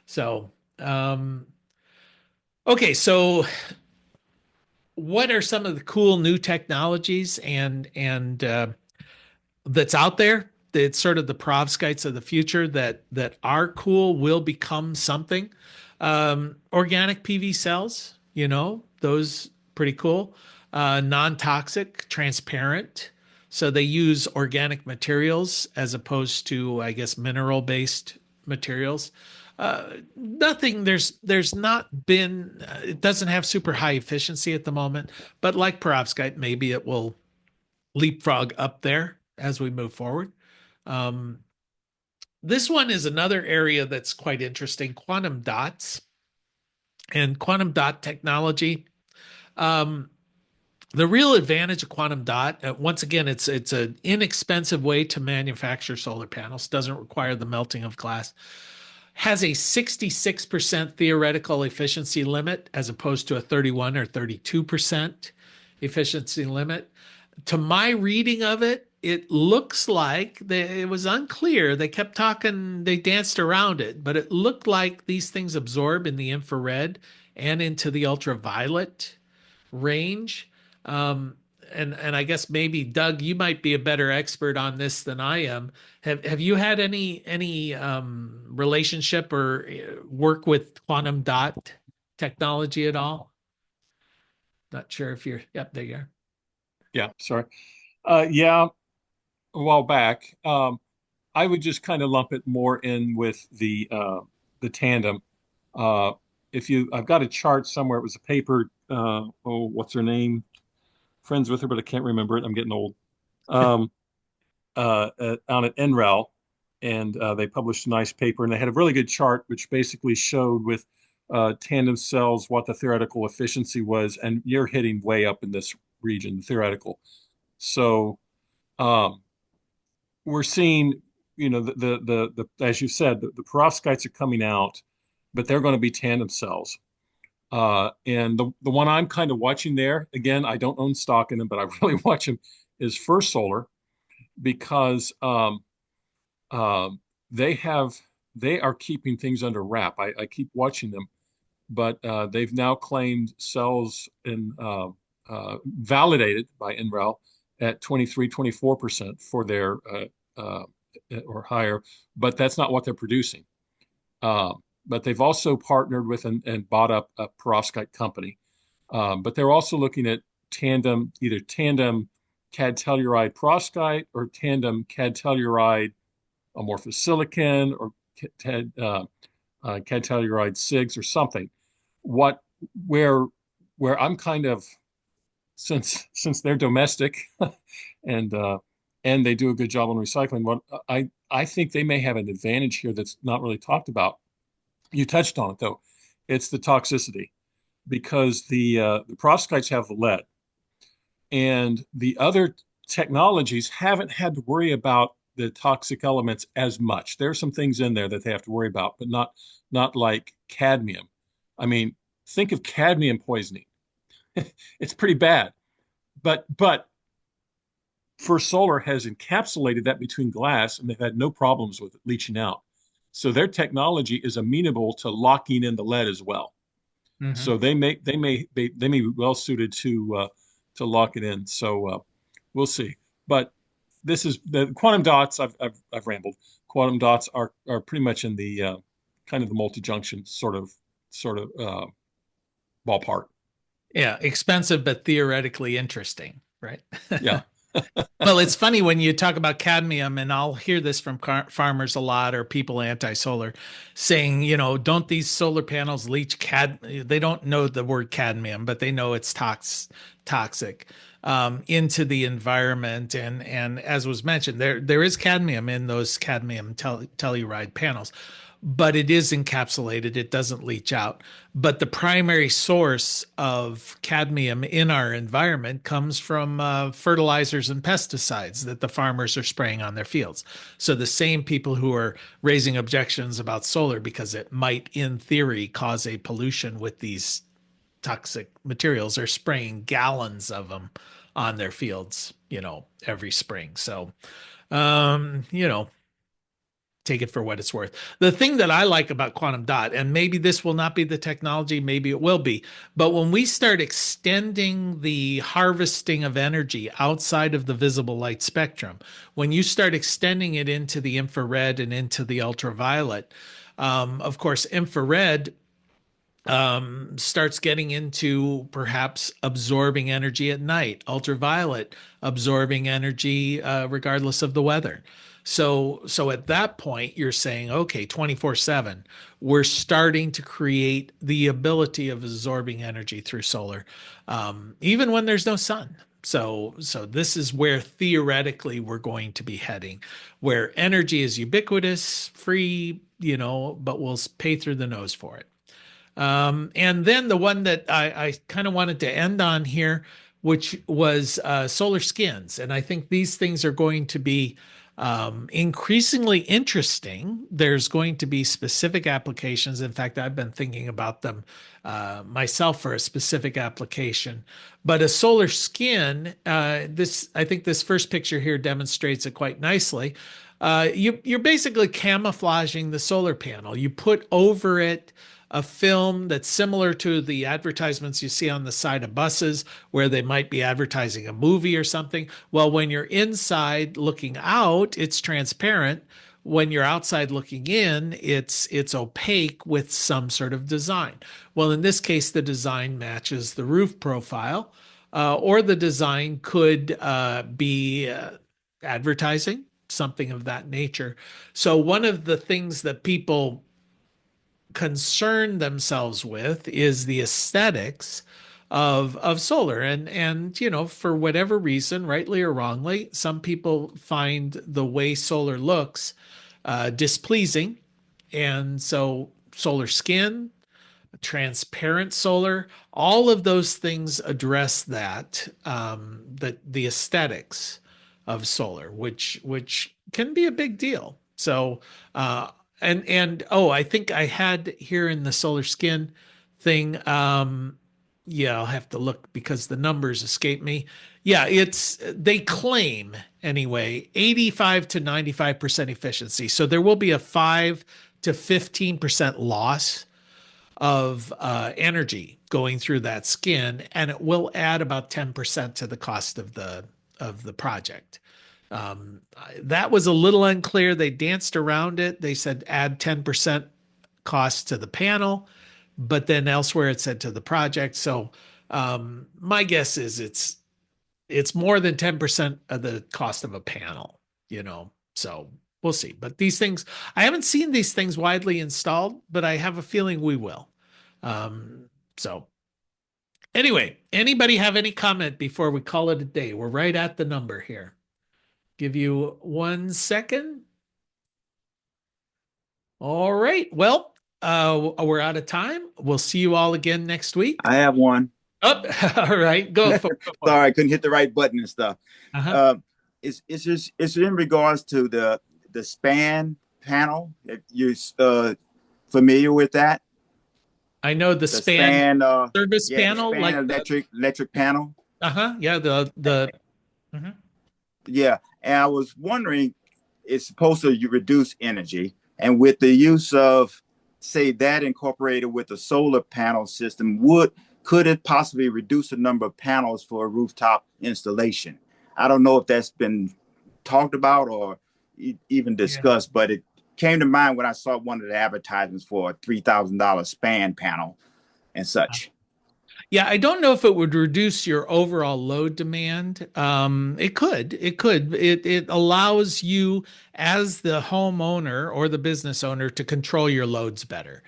So, okay, so what are some of the cool new technologies and that's out there? It's sort of the perovskites of the future that are cool, will become something. Organic PV cells, those pretty cool. Non-toxic, transparent. So they use organic materials as opposed to, I guess, mineral-based materials. Nothing, there's not been, it doesn't have super high efficiency at the moment, but like perovskite, maybe it will leapfrog up there as we move forward. This one is another area that's quite interesting, quantum dots and quantum dot technology. The real advantage of quantum dot, once again, it's an inexpensive way to manufacture solar panels, doesn't require the melting of glass, has a 66% theoretical efficiency limit as opposed to a 31 or 32% efficiency limit. To my reading of it, it looks like it was unclear. They kept talking, they danced around it, but it looked like these things absorb in the infrared and into the ultraviolet range. And I guess maybe Doug, you might be a better expert on this than I am. Have you had any relationship or work with quantum dot technology at all? Not sure if you're. Yep, there you are. Yeah, sorry. Yeah, a while back. I would just kind of lump it more in with the tandem. I've got a chart somewhere. It was a paper oh, what's her name? Friends with her, but I can't remember it. I'm getting old. Um, on at NREL, and they published a nice paper, and they had a really good chart which basically showed with tandem cells what the theoretical efficiency was, and you're hitting way up in this region, theoretical. So um, we're seeing, as you said, the perovskites are coming out, but they're going to be tandem cells. And the one I'm kind of watching there, again, I don't own stock in them, but I really watch them, is First Solar, because um, they have they are keeping things under wrap. I keep watching them, but they've now claimed cells in validated by NREL at 23, 24% for their uh, or higher, but that's not what they're producing. But they've also partnered with and bought up a perovskite company. But they're also looking at either tandem cad telluride perovskite or tandem cad telluride amorphous silicon or cad telluride SIGs or something. What where where I'm kind of, since they're domestic and and they do a good job on recycling, what I think they may have an advantage here that's not really talked about. You touched on it though. It's the toxicity, because the perovskites have lead, and the other technologies haven't had to worry about the toxic elements as much. There are some things in there that they have to worry about, but not like cadmium. I mean, think of cadmium poisoning. It's pretty bad. But First Solar has encapsulated that between glass, and they've had no problems with it leaching out. So their technology is amenable to locking in the lead as well. Mhm. So they may be well suited to lock it in. So we'll see. But this is the quantum dots. I've rambled. Quantum dots are pretty much in the kind of the multi-junction sort of ballpark. Yeah, expensive but theoretically interesting, right? Yeah. Well, it's funny when you talk about cadmium, and I'll hear this from farmers a lot, or people anti-solar saying, don't these solar panels leach they don't know the word cadmium, but they know it's toxic into the environment. And as was mentioned, there is cadmium in those cadmium telluride panels, but it is encapsulated. It doesn't leach out. But the primary source of cadmium in our environment comes from fertilizers and pesticides that the farmers are spraying on their fields. So the same people who are raising objections about solar because it might, in theory, cause a pollution with these toxic materials are spraying gallons of them on their fields, every spring. So, um, you know, take it for what it's worth. The thing that I like about quantum dot, and maybe this will not be the technology, maybe it will be, but when we start extending the harvesting of energy outside of the visible light spectrum, when you start extending it into the infrared and into the ultraviolet, of course, infrared starts getting into perhaps absorbing energy at night, ultraviolet absorbing energy regardless of the weather. So at that point, you're saying, okay, 24/7, we're starting to create the ability of absorbing energy through solar, even when there's no sun. So this is where theoretically we're going to be heading, where energy is ubiquitous, free, but we'll pay through the nose for it. And then the one that I kind of wanted to end on here, which was solar skins. And I think these things are going to be increasingly interesting. There's going to be specific applications. In fact, I've been thinking about them myself for a specific application. But a solar skin, I think this first picture here demonstrates it quite nicely. You're basically camouflaging the solar panel. You put over it a film that's similar to the advertisements you see on the side of buses where they might be advertising a movie or something. Well, when you're inside looking out, it's transparent. When you're outside looking in, it's opaque with some sort of design. Well, in this case, the design matches the roof profile, or the design could be advertising, something of that nature. So one of the things that people concern themselves with is the aesthetics of solar. And for whatever reason, rightly or wrongly, some people find the way solar looks displeasing. And so solar skin, transparent solar, all of those things address that the aesthetics of solar, which can be a big deal. So and oh, I think I had here in the solar skin thing. Yeah, I'll have to look because the numbers escape me. Yeah, they claim anyway 85 to 95% efficiency. So there will be a 5 to 15% loss of energy going through that skin, and it will add about 10% to the cost of the project. That was a little unclear. They danced around it. They said add 10% cost to the panel, but then elsewhere it said to the project. So my guess is it's more than 10% of the cost of a panel, So we'll see. But these things, I haven't seen these things widely installed, but I have a feeling we will. So anyway, anybody have any comment before we call it a day? We're right at the number here. Give you 1 second. All right. Well, we're out of time. We'll see you all again next week. I have one. Oh, all right. Go for it. Sorry, I couldn't hit the right button and stuff. Uh-huh. It's in regards to the span panel. If you're familiar with that, I know the span service panel, span like electric panel. Yeah, the Mhm. Yeah, and I was wondering, it's supposed to reduce energy, and with the use of, say, that incorporated with the solar panel system, could it possibly reduce the number of panels for a rooftop installation? I don't know if that's been talked about or even discussed, but it came to mind when I saw one of the advertisements for a $3,000 span panel and such. Yeah, I don't know if it would reduce your overall load demand. It could. It allows you as the homeowner or the business owner to control your loads better.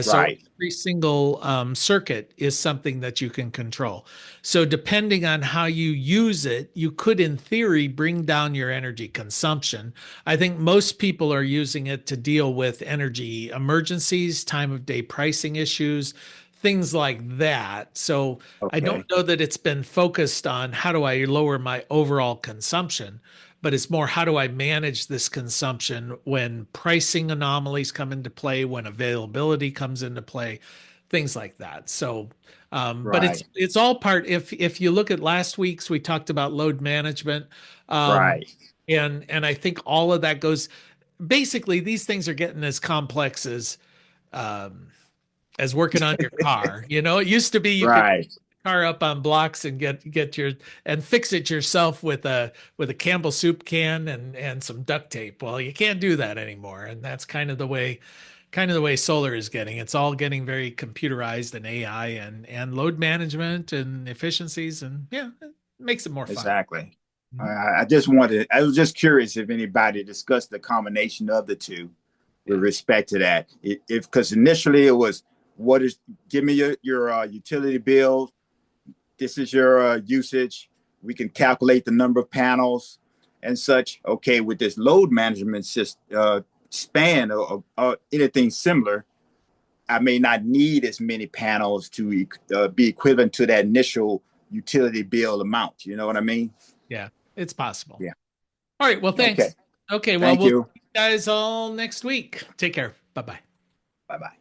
So Right. every single circuit is something that you can control. So depending on how you use it, you could, in theory, bring down your energy consumption. I think most people are using it to deal with energy emergencies, time of day pricing issues, things like that. So I don't Okay. know that it's been focused on how do I lower my overall consumption, but it's more how do I manage this consumption when pricing anomalies come into play, when availability comes into play, things like that. So, but Right. it's all part. If you look at last week's, we talked about load management, Right. and I think all of that goes. Basically, these things are getting as complex as working on your car. It used to be you could Right. car up on blocks and get your and fix it yourself with a Campbell soup can and some duct tape. Well, you can't do that anymore, and that's kind of the way solar is getting. It's all getting very computerized and AI and load management and efficiencies, and yeah, it makes it more fun. Exactly. Mhm. I was just curious if anybody discussed the combination of the two with respect to that. Because initially it was, give me your utility bill. This is your usage. We can calculate the number of panels and such. Okay, with this load management system, span or anything similar, I may not need as many panels to be equivalent to that initial utility bill amount. You know what I mean? Yeah, it's possible. Yeah. All right. Well, thanks. Okay. Okay. Well, Thank we'll you. see you guys all next week. Take care. Bye-bye. Bye-bye.